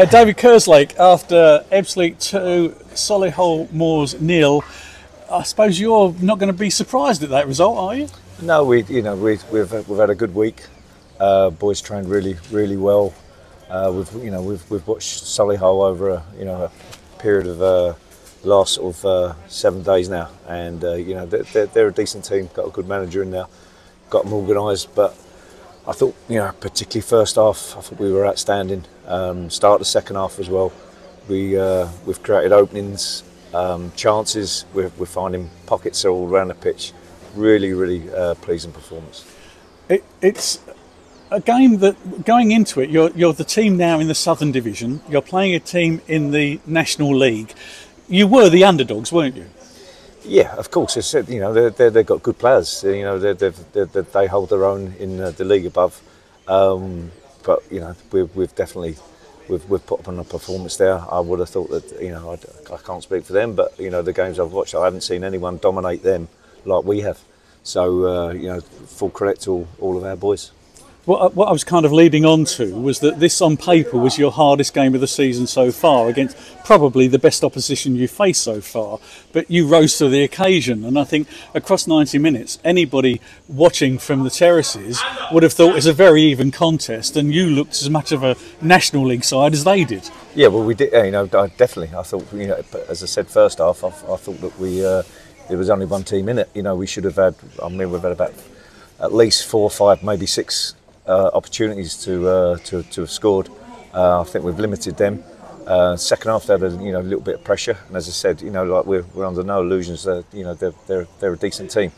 David Kerslake, after Ebbsfleet 2, Solihull Moors 0, I suppose you're not going to be surprised at that result, are you? No, we've had a good week. Boys trained really well. We've watched Solihull over a period of last sort of 7 days now, and they're a decent team. Got a good manager in there, got them organised. But I thought, particularly first half, I thought we were outstanding. Start the second half as well. We've created openings, chances. We're finding pockets all around the pitch. Really pleasing performance. It's a game that, going into it, you're the team now in the Southern Division. You're playing a team in the National League. You were the underdogs, weren't you? Yeah, of course. It's, they've got good players. They hold their own in the league above. But we've definitely we've put up on a performance there. I would have thought that I can't speak for them, but the games I've watched, I haven't seen anyone dominate them like we have. So full credit to all of our boys. What I was kind of leading on to was that this, on paper, was your hardest game of the season so far, against probably the best opposition you've faced so far. But you rose to the occasion, and I think across 90 minutes, anybody watching from the terraces would have thought it was a very even contest, and you looked as much of a National League side as they did. Yeah, well, we did. Definitely. I thought, as I said, first half, I thought that there was only one team in it. We should have had. I mean, we've had about at least 4 or 5, maybe 6. Opportunities to have scored. I think we've limited them. Second half, they had a little bit of pressure, and as I said, we're under no illusions that they're a decent team.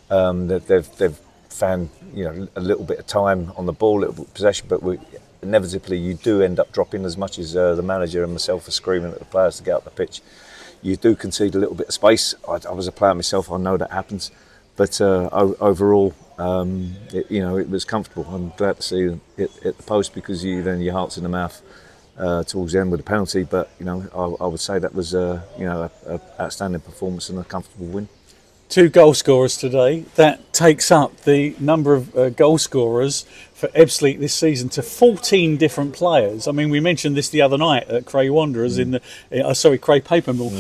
They've found a little bit of time on the ball, a little bit of possession, but inevitably you do end up dropping. As much as the manager and myself are screaming at the players to get up the pitch, you do concede a little bit of space. I was a player myself, I know that happens, but overall. It was comfortable. I'm glad to see it at the post, because then your heart's in the mouth towards the end with the penalty. But I would say that was an outstanding performance and a comfortable win. 2 goal scorers today. That takes up the number of goal scorers for Ebbsfleet this season to 14 different players. I mean, we mentioned this the other night at Cray Wanderers Cray Papermill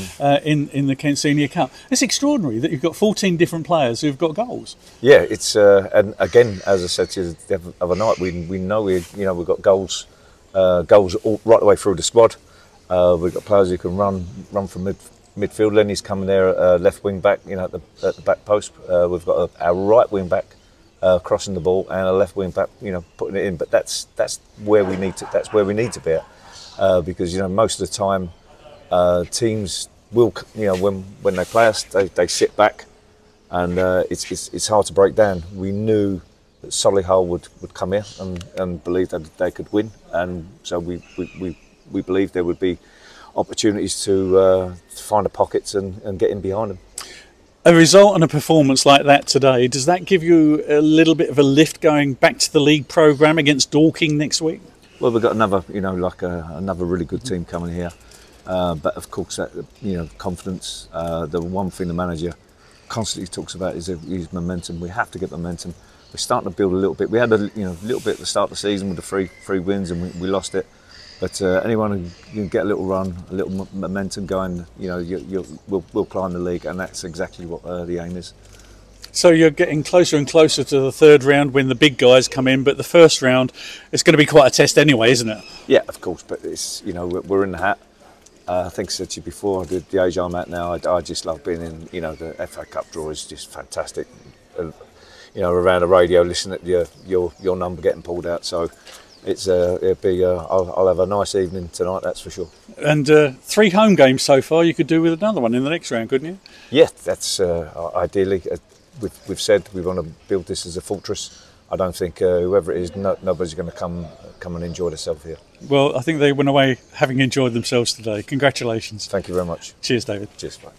in the Kent Senior Cup. It's extraordinary that you've got 14 different players who've got goals. Yeah, it's and again, as I said to you the other night, we know we've got goals all, right the way through the squad. We've got players who can run from midfield. Lenny's coming there, left wing back, at the back post. We've got our right wing back crossing the ball, and a left wing back, putting it in. But that's where we need to. That's where we need to be at, because most of the time, teams will, when they play us, they sit back, and it's hard to break down. We knew that Solihull would come here and believe that they could win, and so we believed there would be opportunities to find the pockets and get in behind them. A result and a performance like that today, does that give you a little bit of a lift going back to the league programme against Dorking next week? Well, we've got another, another really good team coming here, but of course, confidence. The one thing the manager constantly talks about is momentum. We have to get momentum. We're starting to build a little bit. We had a little bit at the start of the season with the three wins, and we lost it. But anyone who can get a little run, a little momentum going, we'll climb the league, and that's exactly what the aim is. So you're getting closer and closer to the third round when the big guys come in, but the first round, it's going to be quite a test anyway, isn't it? Yeah, of course, but it's we're in the hat. I think I said to you before, the age I'm at now, I just love being in. The FA Cup draw is just fantastic. Around the radio, listening to your number getting pulled out. So. I'll have a nice evening tonight, that's for sure. And 3 home games so far. You could do with another one in the next round, couldn't you? Yeah, that's ideally. We've said we want to build this as a fortress. I don't think whoever it is, nobody's going to come and enjoy themselves here. Well, I think they went away having enjoyed themselves today. Congratulations. Thank you very much. Cheers, David. Cheers, bye.